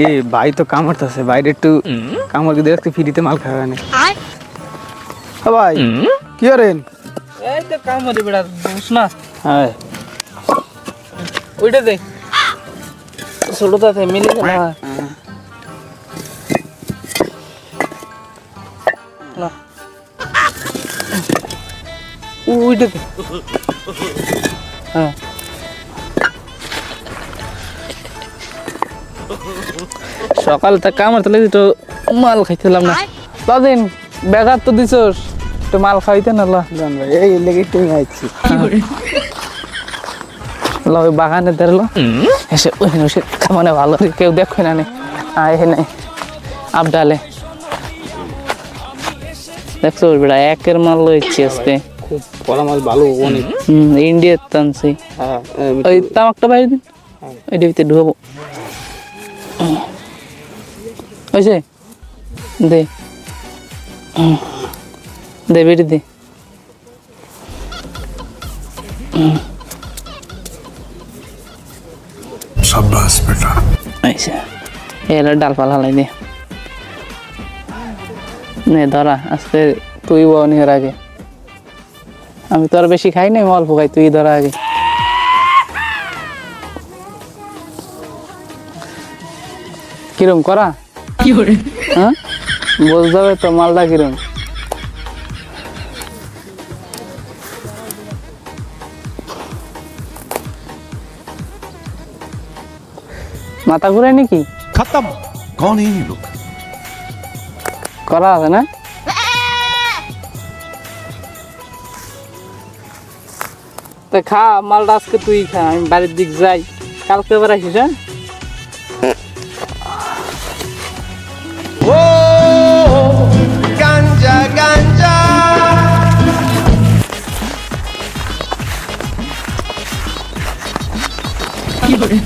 এ ভাই তো কামড়তেছে, বাইরে একটু কামড় দিয়ে একটু ফ্রিতে মাল খাওয়া না ভাই। কি করেন? এই তো কামড়ে বেড়া বুঝ না। হ্যাঁ ওইটা দেখ ছোটটাতে মিলে গেল না। ওইটা দেখ। হ্যাঁ সকাল থেকে কামড় তাহলে তো মাল খাইছিলাম না। দাদিন বেগার তো দিছস, একটু মাল খাইতে না লা জান ভাই, এই লেগে তুমি আইছি। লা ওই বাগানে ধরলো এসে ওই বসে মানে ভালো কেউ দেখো না নে আয় নে আপ ডালে দেখছো বেড়া একের মাল লইছি আজকে। খুব বড় মাছ, ভালো অনেক। ইন্ডিয়ার টানছি। হ্যাঁ ওই তামাকটা বাইরে দিন, ওইটা ভিতরে ঢুকাবো। ওইছে দে দে বেটি দে। शाबाश बेटा। আচ্ছা এর ডালপালা হালাই দে নে ধরা আজকে তুই বনির আগে। আমি তো আর বেশি খাই নাই, অল্প খাই, তুই ধরা আগে। কিরম করা কি করে হ্যাঁ বুঝতে হবে তো মালটা কিরম। মাথা ঘুরায় নাকি? खत्म। कौन है ये लोग? করা আছে না? তা খা মালটা আজকে তুই খা, আমি বাড়ির দিক যাই, কালকে এবার আসিস। হ্যাঁ गांजा गांजा। কি করে